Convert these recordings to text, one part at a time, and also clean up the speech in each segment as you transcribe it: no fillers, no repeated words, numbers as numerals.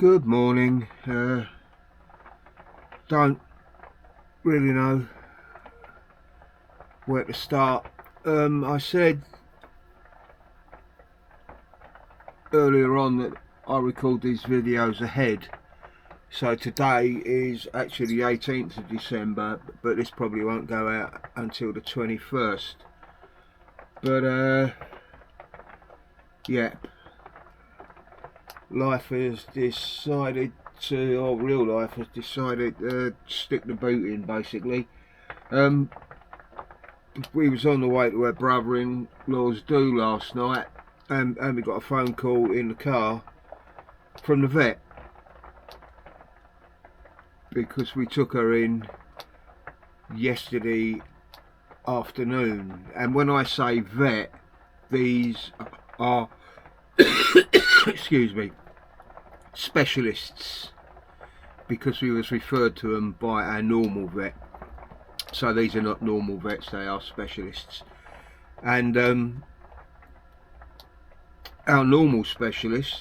Good morning. Don't really know where to start. I said earlier on that I record these videos ahead, so today is actually the 18th of December, but this probably won't go out until the 21st. But yeah, life has decided to, or real life has decided to stick the boot in, basically. We was on the way to her brother-in-law's do last night, and we got a phone call in the car from the vet, because we took her in yesterday afternoon. And when I say vet, these are excuse me, specialists, because we was referred to them by our normal vet. So these are not normal vets, they are specialists. And our normal specialist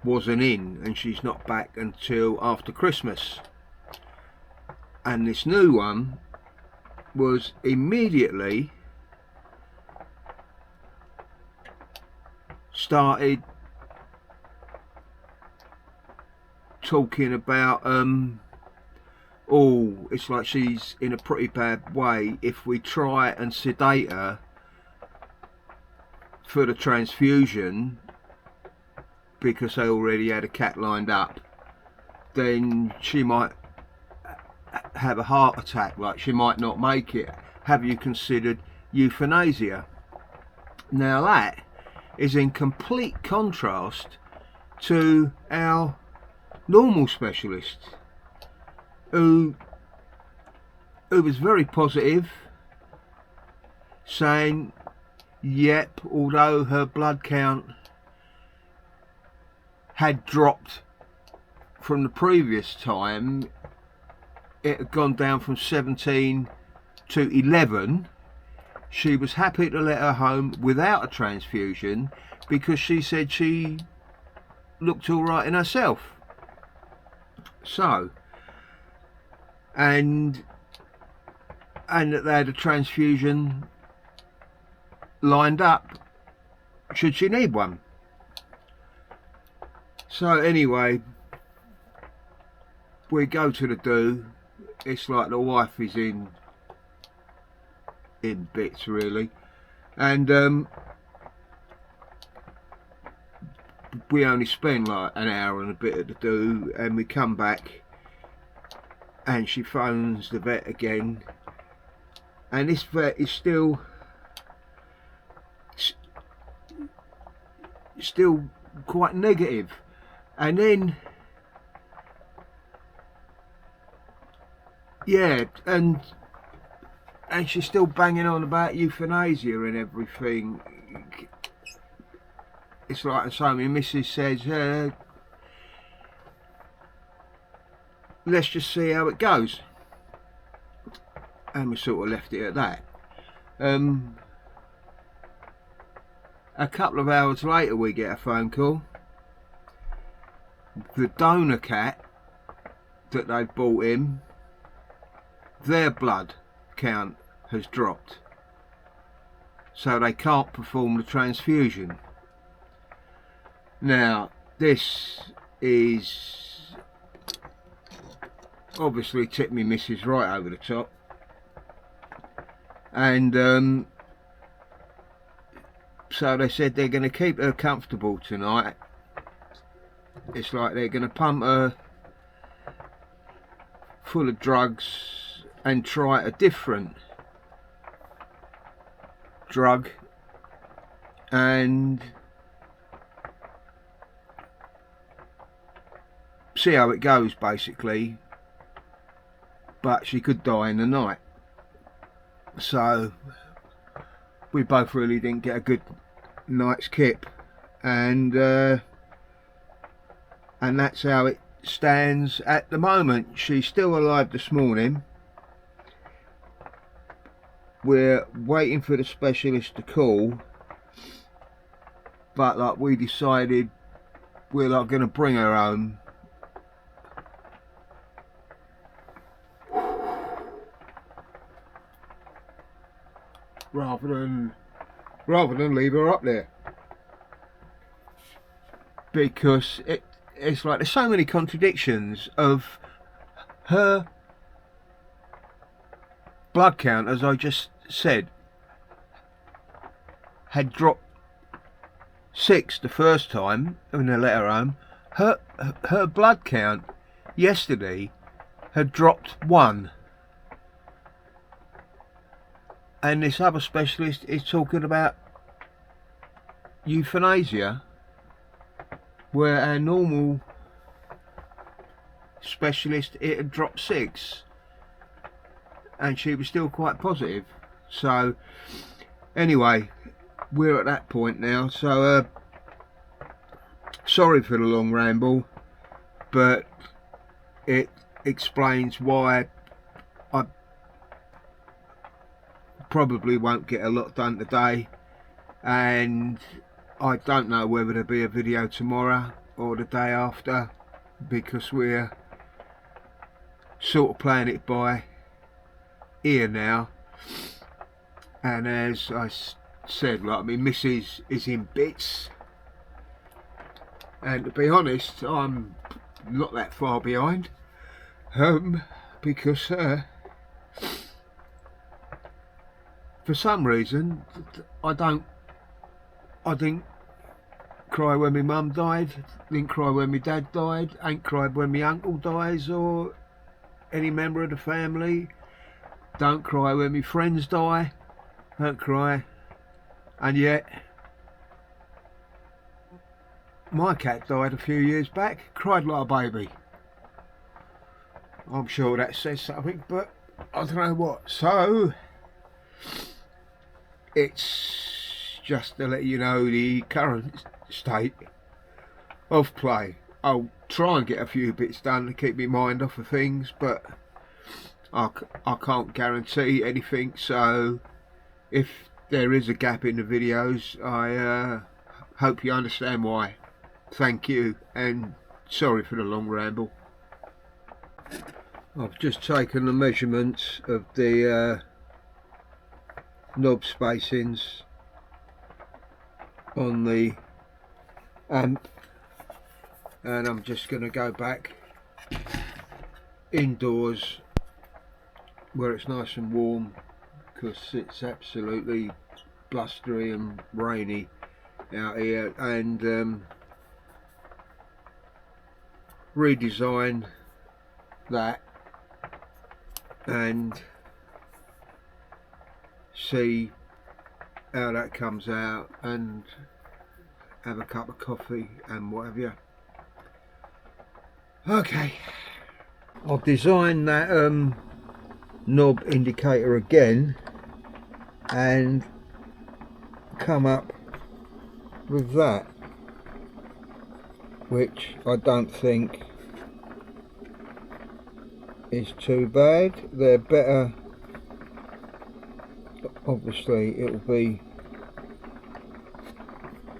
wasn't in, and she's not back until after Christmas. And this new one was immediately started talking about it's like she's in a pretty bad way if we try and sedate her for the transfusion, because they already had a cat lined up, then she might have a heart attack, like she might not make it. Have you considered euthanasia? Now that is in complete contrast to our normal specialist, who was very positive, saying yep, although her blood count had dropped from the previous time, it had gone down from 17 to 11, she was happy to let her home without a transfusion, because she said she looked all right in herself. So, and that they had a transfusion lined up should she need one. So anyway, we go to the do. It's like the wife is in bits, really, and we only spend like an hour and a bit at the do, and we come back and she phones the vet again, and this vet is still quite negative. And then yeah, and she's still banging on about euthanasia and everything. It's like, so my missus says, let's just see how it goes. And we sort of left it at that. A couple of hours later we get a phone call. The donor cat that they've brought in, their blood count has dropped, so they can't perform the transfusion. Now this is obviously tipped me missus right over the top, and so they said they're going to keep her comfortable tonight. It's like they're going to pump her full of drugs and try a different drug, and see how it goes, basically. But she could die in the night, so we both really didn't get a good night's kip, and that's how it stands at the moment. She's still alive this morning. We're waiting for the specialist to call, but like we decided we're like going to bring her home. Rather than leave her up there, because it's like there's so many contradictions of her blood count, as I just said, had dropped 6 the first time when they let her home. Her blood count yesterday had dropped 1. And this other specialist is talking about euthanasia, where our normal specialist, it had dropped 6, and she was still quite positive. So anyway, we're at that point now. So sorry for the long ramble, but it explains why I probably won't get a lot done today, and I don't know whether there'll be a video tomorrow or the day after, because we're sort of playing it by ear now. And as I said, like, my missus is in bits, and to be honest, I'm not that far behind, because for some reason I didn't cry when my mum died, didn't cry when my dad died, ain't cried when my uncle dies or any member of the family, don't cry when my friends die, don't cry. And yet my cat died a few years back, cried like a baby. I'm sure that says something, but I don't know what. So it's just to let you know the current state of play. I'll try and get a few bits done to keep my mind off of things, but I can't guarantee anything. So if there is a gap in the videos, I hope you understand why. Thank you, and sorry for the long ramble. I've just taken the measurements of the knob spacings on the amp, and I'm just going to go back indoors where it's nice and warm, because it's absolutely blustery and rainy out here, and redesign that and see how that comes out, and have a cup of coffee and what have you. Okay, I'll design that knob indicator again and come up with that, which I don't think is too bad. They're better, obviously it'll be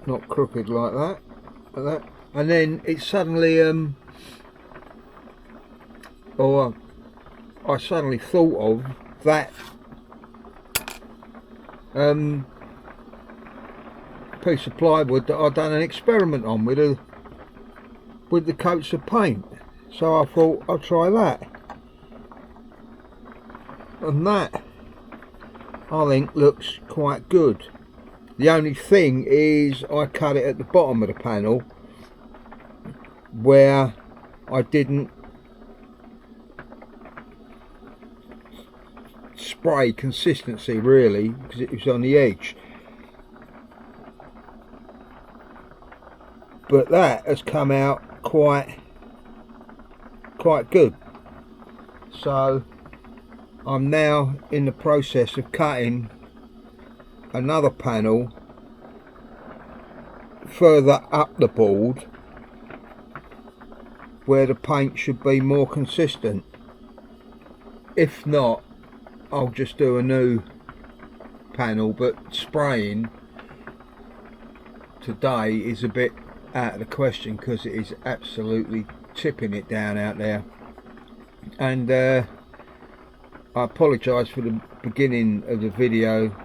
not crooked like that, and then it suddenly I suddenly thought of that piece of plywood that I'd done an experiment on with the coats of paint, so I thought I'll try that, and that I think looks quite good. The only thing is I cut it at the bottom of the panel where I didn't spray consistency really, because it was on the edge. But that has come out quite good. So I'm now in the process of cutting another panel further up the board where the paint should be more consistent. If not, I'll just do a new panel, but spraying today is a bit out of the question, because it is absolutely tipping it down out there. And I apologise for the beginning of the video,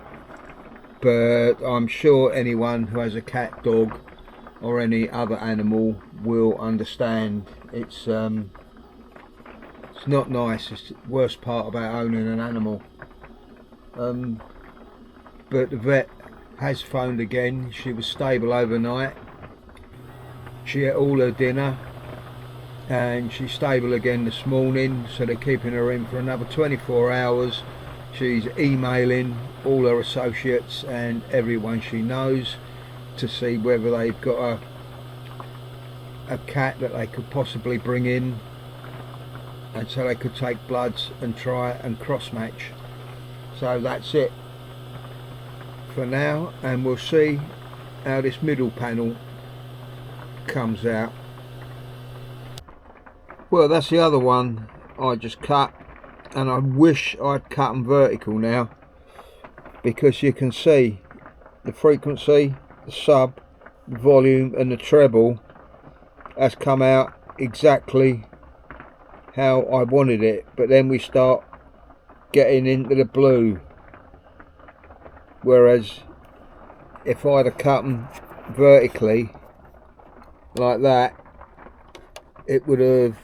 but I'm sure anyone who has a cat, dog or any other animal will understand. It's not nice. It's the worst part about owning an animal. But the vet has phoned again. She was stable overnight. She ate all her dinner and she's stable again this morning, so they're keeping her in for another 24 hours. She's emailing all her associates and everyone she knows to see whether they've got a cat that they could possibly bring in, and so they could take bloods and try and cross match. So that's it for now, and we'll see how this middle panel comes out. Well, that's the other one I just cut, and I wish I'd cut them vertical now, because you can see the frequency, the sub, the volume and the treble has come out exactly how I wanted it. But then we start getting into the blue, whereas if I'd have cut them vertically like that, it would have,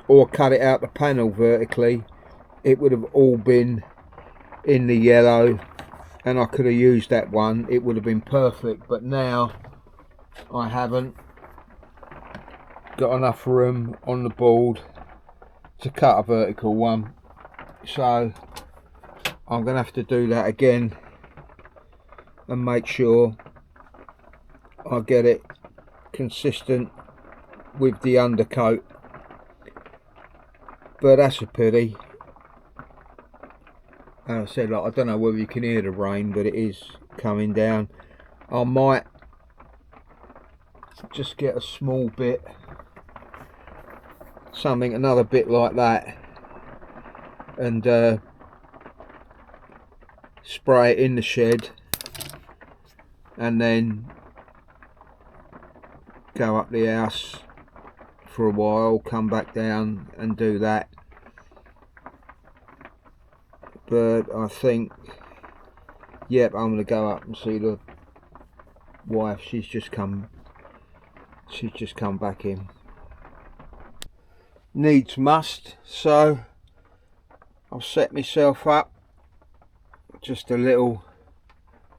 or cut it out the panel vertically, it would have all been in the yellow and I could have used that one. It would have been perfect, but now I haven't got enough room on the board to cut a vertical one, so I'm gonna have to do that again and make sure I get it consistent with the undercoat. But that's a pity. As I said, like, I don't know whether you can hear the rain, but it is coming down. I might just get a small bit, something, another bit like that, and spray it in the shed, and then go up the house for a while, come back down and do that. But I think, yep, I'm going to go up and see the wife. She's just come back in. Needs must, so I've set myself up just a little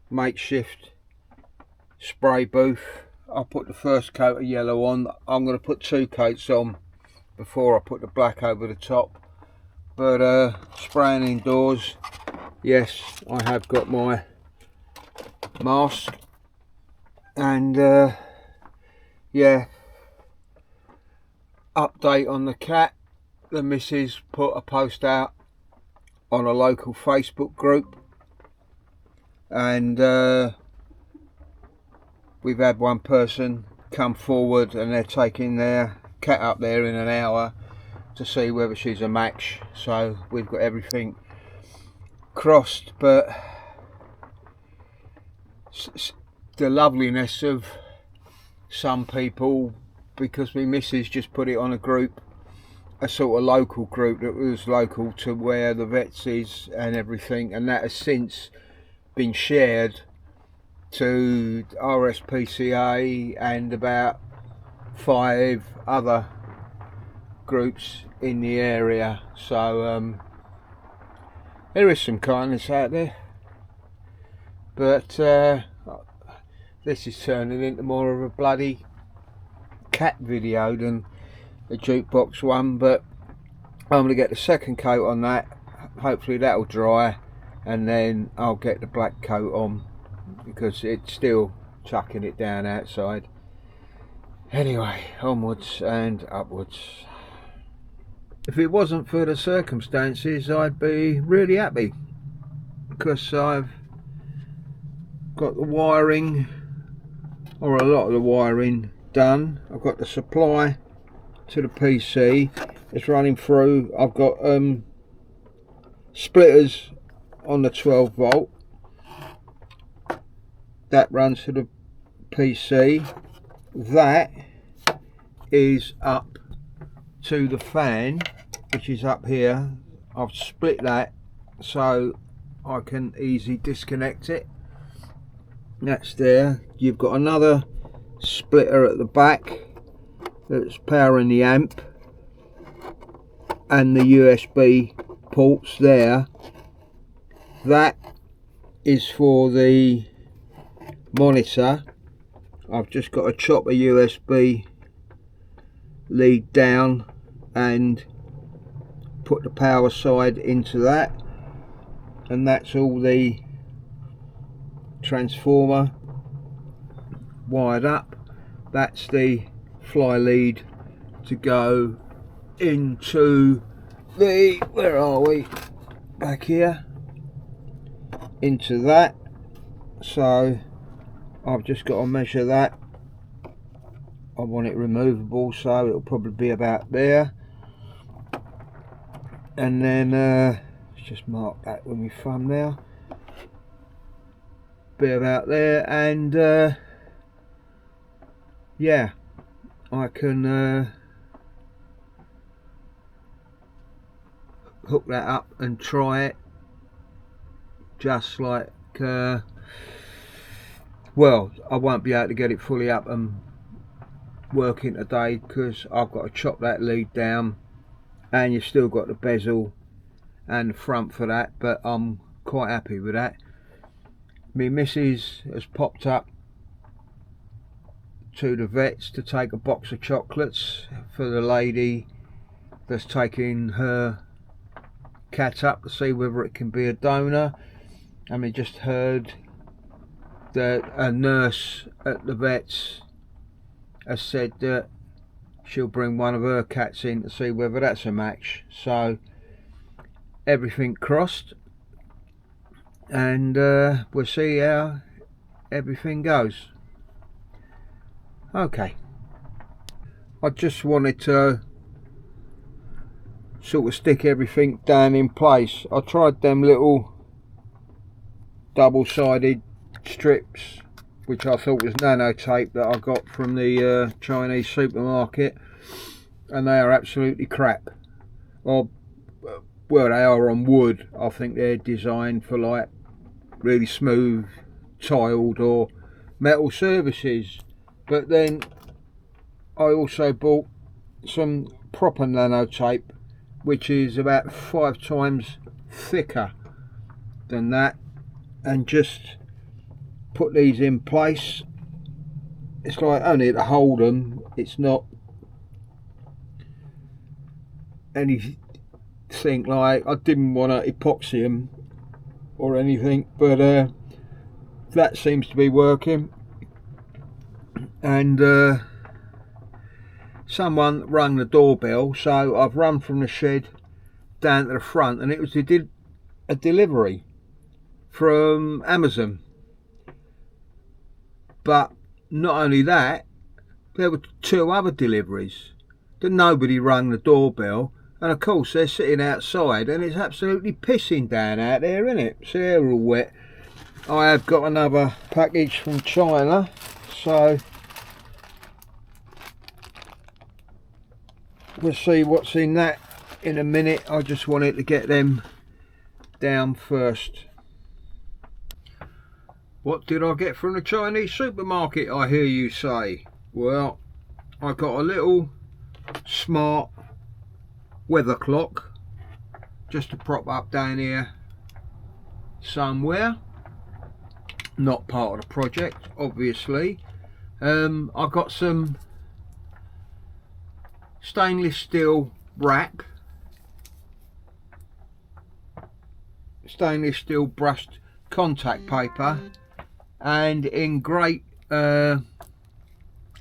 makeshift spray booth. I'll put the first coat of yellow on. I'm going to put 2 coats on before I put the black over the top. But spraying indoors, yes, I have got my mask, and yeah, update on the cat. The missus put a post out on a local Facebook group, and we've had one person come forward and they're taking their cat up there in an hour to see whether she's a match. So we've got everything crossed, but the loveliness of some people, because my missus just put it on a group, a sort of local group that was local to where the vets is and everything, and that has since been shared to RSPCA and about 5 other groups in the area. So there is some kindness out there, but this is turning into more of a bloody cat video than a jukebox one. But I'm going to get the second coat on that, hopefully that'll dry, and then I'll get the black coat on, because it's still chucking it down outside. Anyway, onwards and upwards. If it wasn't for the circumstances, I'd be really happy, because I've got the wiring, or a lot of the wiring, done. I've got the supply to the PC, it's running through. I've got splitters on the 12 volt, that runs to the PC, that is up to the fan, which is up here. I've split that so I can easily disconnect it. That's there. You've got another splitter at the back that's powering the amp, and the USB ports there. That is for the monitor. I've just got to chop a USB lead down and put the power side into that, and that's all the transformer wired up. That's the fly lead to go into the, where are we, back here, into that. So I've just got to measure that. I want it removable, so it'll probably be about there, and then let's just mark that with my thumb now, be about there, and yeah, I can hook that up and try it, just like well, I won't be able to get it fully up and working today because I've got to chop that lead down, and you've still got the bezel and the front for that, but I'm quite happy with that. My missus has popped up to the vets to take a box of chocolates for the lady that's taking her cat up to see whether it can be a donor, and we just heard that a nurse at the vets has said that she'll bring one of her cats in to see whether that's a match. So everything crossed, and we'll see how everything goes. Okay, I just wanted to sort of stick everything down in place. I tried them little double-sided strips, which I thought was nano tape, that I got from the Chinese supermarket, and they are absolutely crap. Well, they are on wood. I think they're designed for like really smooth tiled or metal surfaces. But then I also bought some proper nano tape, which is about 5 times thicker than that, and just put these in place. It's like only to hold them, it's not anything like, I didn't want to epoxy them or anything, but that seems to be working. And someone rang the doorbell, so I've run from the shed down to the front, and it was a delivery from Amazon. But not only that, there were 2 other deliveries that nobody rang the doorbell, and of course they're sitting outside, and it's absolutely pissing down out there, isn't it? So they're all wet. I have got another package from China, so we'll see what's in that in a minute. I just wanted to get them down first. What did I get from the Chinese supermarket, I hear you say? Well, I got a little smart weather clock just to prop up down here somewhere. Not part of the project, obviously. I've got some stainless steel rack, stainless steel brushed contact paper, and in great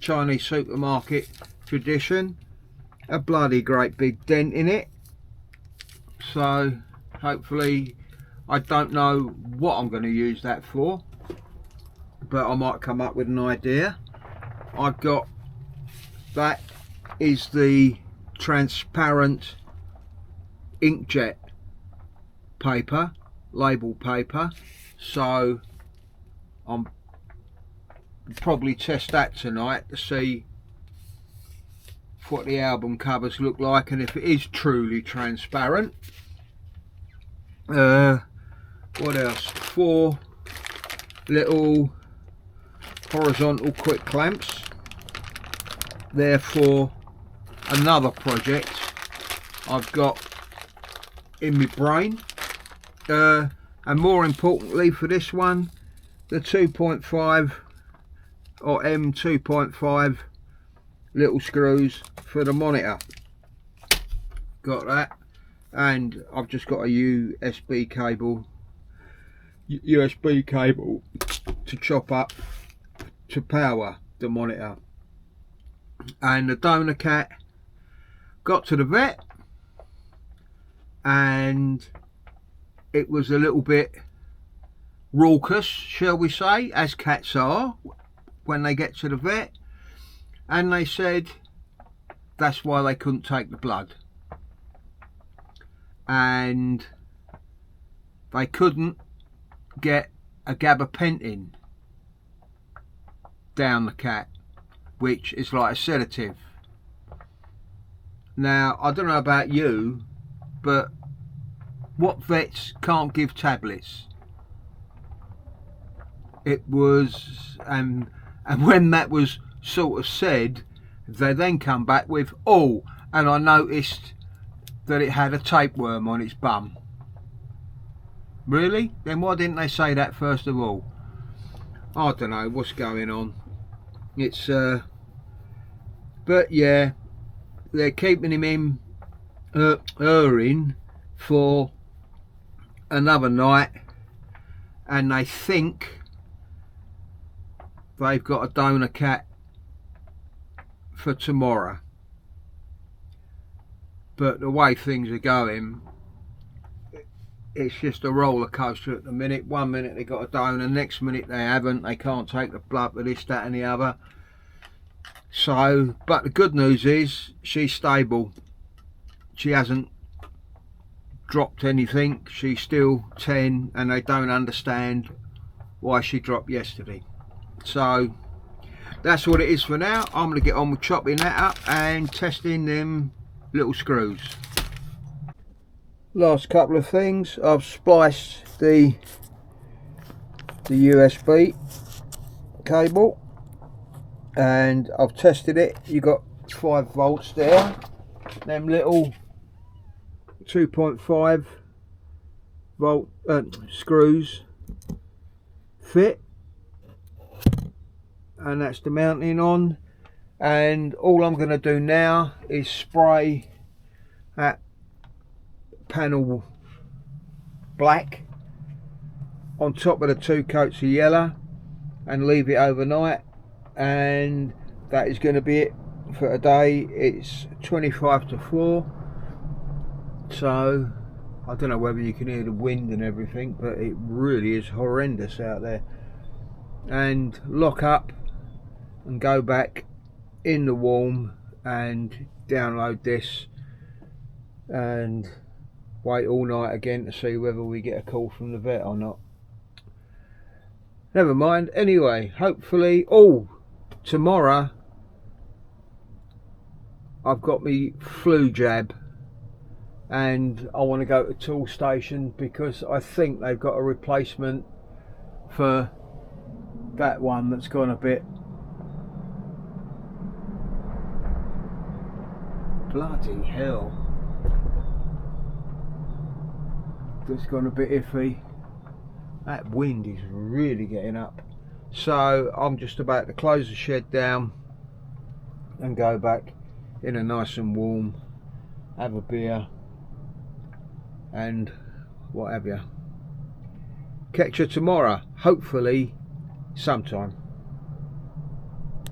Chinese supermarket tradition, a bloody great big dent in it. So hopefully, I don't know what I'm going to use that for, but I might come up with an idea. I've got, that is the transparent inkjet paper, label paper, so I'm probably test that tonight to see what the album covers look like and if it is truly transparent. What else? 4 little horizontal quick clamps. They're for another project I've got in my brain, and more importantly for this one, the 2.5 or M2.5 little screws for the monitor. Got that, and I've just got a USB cable to chop up to power the monitor. And the donor cat got to the vet and it was a little bit raucous, shall we say, as cats are when they get to the vet, and they said that's why they couldn't take the blood, and they couldn't get a gabapentin down the cat, which is like a sedative. Now, I don't know about you, but what vets can't give tablets? It was, and when that was sort of said, they then come back with, oh, and I noticed that it had a tapeworm on its bum. Really? Then why didn't they say that first of all? I don't know what's going on. It's but yeah, they're keeping him in for another night, and they think they've got a donor cat for tomorrow. But the way things are going, it's just a roller coaster at the minute. One minute they got a donor, next minute they haven't. They can't take the blood for this, that and the other. So, but the good news is she's stable. She hasn't dropped anything. She's still 10 and they don't understand why she dropped yesterday. So that's what it is for now. I'm going to get on with chopping that up and testing them little screws. Last couple of things. I've spliced the USB cable and I've tested it. You got 5 volts there. Them little 2.5 volt screws fit, and that's the mounting on. And all I'm going to do now is spray that panel black on top of the 2 coats of yellow and leave it overnight, and that is going to be it for today. It's 25 to 4, so I don't know whether you can hear the wind and everything, but it really is horrendous out there. And lock up and go back in the warm and download this and wait all night again to see whether we get a call from the vet or not. Never mind. Anyway, hopefully, tomorrow I've got me flu jab and I want to go to the tool station because I think they've got a replacement for that one that's gone a bit bloody hell. That's gone a bit iffy. That wind is really getting up. So I'm just about to close the shed down and go back in a nice and warm, have a beer and what have you. Catch you tomorrow, hopefully sometime.